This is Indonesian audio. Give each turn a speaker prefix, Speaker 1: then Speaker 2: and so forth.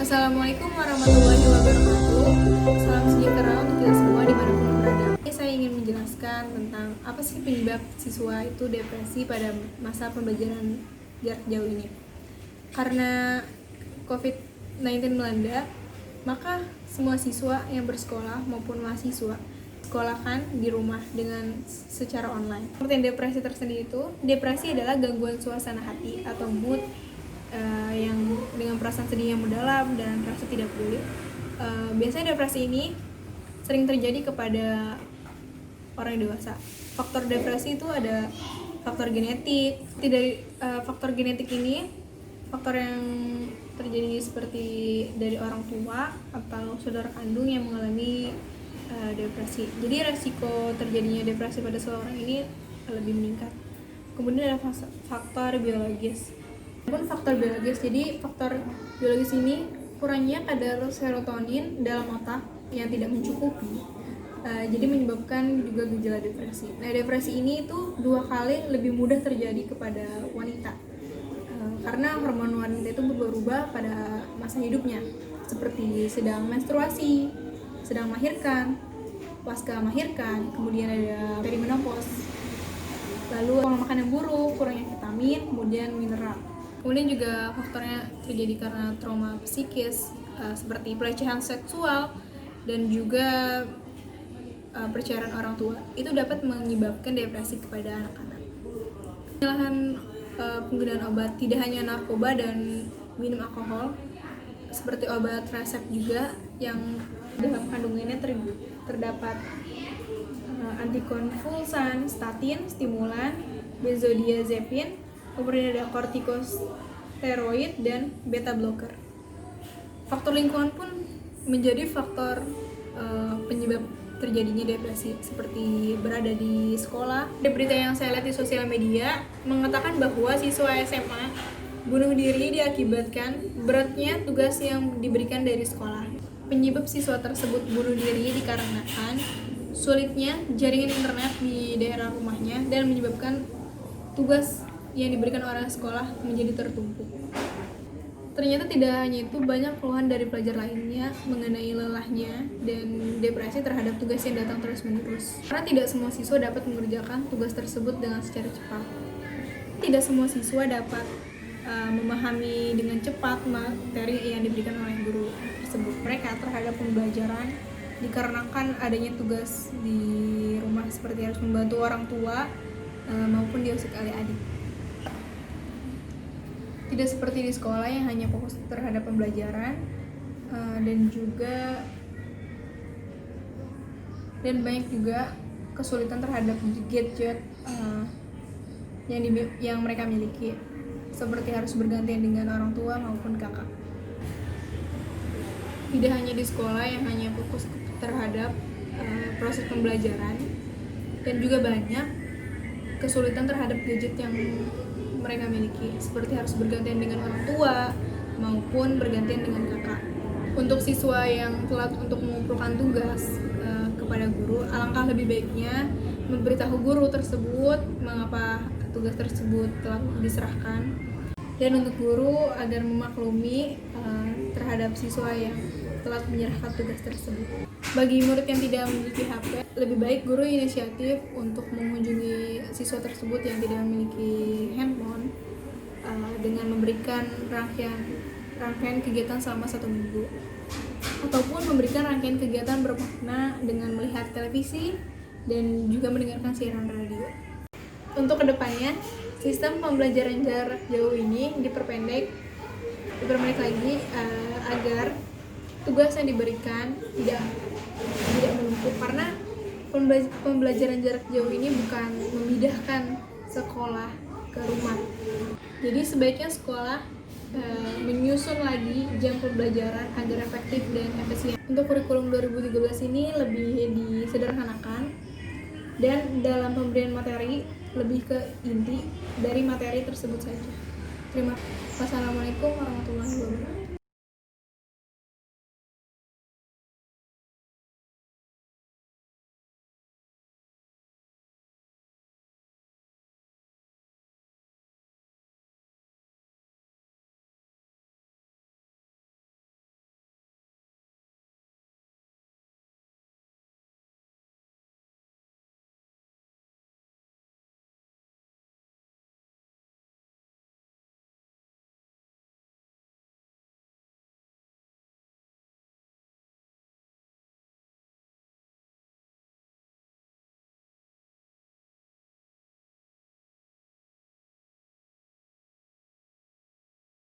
Speaker 1: Assalamualaikum warahmatullahi wabarakatuh. Salam sejahtera untuk kita semua dimanapun berada. Saya ingin menjelaskan tentang apa sih penyebab siswa itu depresi pada masa pembelajaran jarak jauh ini. Karena COVID-19 melanda, maka semua siswa yang bersekolah maupun mahasiswa sekolahkan di rumah dengan secara online. Pengertian depresi tersendiri itu, depresi adalah gangguan suasana hati atau mood yang dengan perasaan sedih yang mendalam dan rasa tidak peduli. Biasanya depresi ini sering terjadi kepada orang dewasa. Faktor depresi itu ada faktor genetik. Dari faktor genetik ini, faktor yang terjadi seperti dari orang tua atau saudara kandung yang mengalami depresi. Jadi resiko terjadinya depresi pada seseorang ini lebih meningkat. Kemudian ada faktor biologis. Jadi faktor biologis ini kurangnya kadar serotonin dalam otak yang tidak mencukupi, jadi menyebabkan juga gejala depresi. Nah, depresi ini itu 2 kali lebih mudah terjadi kepada wanita, karena hormon wanita itu berubah pada masa hidupnya, seperti sedang menstruasi, sedang melahirkan, pasca melahirkan, kemudian ada perimenopause, lalu pola makan yang buruk, kurangnya vitamin, kemudian mineral. Kemudian juga faktornya terjadi karena trauma psikis, seperti pelecehan seksual dan juga perceraian orang tua. Itu dapat menyebabkan depresi kepada anak-anak. Penyalahan penggunaan obat, tidak hanya narkoba dan minum alkohol, seperti obat resep juga yang dalam kandungannya terdapat antikonvulsan, statin, stimulan, benzodiazepin, kemudian ada kortikosteroid dan beta blocker. Faktor lingkungan pun menjadi faktor penyebab terjadinya depresi, seperti berada di sekolah. Ada berita yang saya lihat di sosial media mengatakan bahwa siswa SMA bunuh diri diakibatkan beratnya tugas yang diberikan dari sekolah. Penyebab siswa tersebut bunuh diri dikarenakan sulitnya jaringan internet di daerah rumahnya dan menyebabkan tugas yang diberikan oleh sekolah menjadi tertumpuk. Ternyata tidak hanya itu, banyak keluhan dari pelajar lainnya mengenai lelahnya dan depresi terhadap tugas yang datang terus-menerus. Karena tidak semua siswa dapat mengerjakan tugas tersebut dengan secara cepat. Tidak semua siswa dapat memahami dengan cepat materi yang diberikan oleh guru tersebut. Mereka terhadap pembelajaran dikarenakan adanya tugas di rumah, seperti harus membantu orang tua maupun diusik oleh adik. Tidak seperti di sekolah yang hanya fokus terhadap pembelajaran, dan banyak juga kesulitan terhadap gadget yang mereka miliki, seperti harus bergantian dengan orang tua maupun kakak. Tidak hanya di sekolah yang hanya fokus terhadap proses pembelajaran, dan juga banyak kesulitan terhadap gadget yang mereka miliki, seperti harus bergantian dengan orang tua maupun bergantian dengan kakak. Untuk siswa yang telat untuk mengumpulkan tugas kepada guru, alangkah lebih baiknya memberitahu guru tersebut mengapa tugas tersebut telah diserahkan, dan untuk guru agar memaklumi terhadap siswa yang telat menyerahkan tugas tersebut. Bagi murid yang tidak memiliki HP, lebih baik guru inisiatif untuk mengunjungi siswa tersebut yang tidak memiliki handphone dengan memberikan rangkaian kegiatan selama 1 minggu, ataupun memberikan rangkaian kegiatan bermakna dengan melihat televisi dan juga mendengarkan siaran radio. Untuk kedepannya, sistem pembelajaran jarak jauh ini diperpendek lagi agar tugas yang diberikan tidak menumpuk, karena pembelajaran jarak jauh ini bukan memindahkan sekolah ke rumah. Jadi sebaiknya sekolah menyusun lagi jam pembelajaran agar efektif dan efisien. Untuk kurikulum 2013 ini lebih disederhanakan, dan dalam pemberian materi lebih ke inti dari materi tersebut saja. Terima kasih. Wassalamualaikum warahmatullahi wabarakatuh.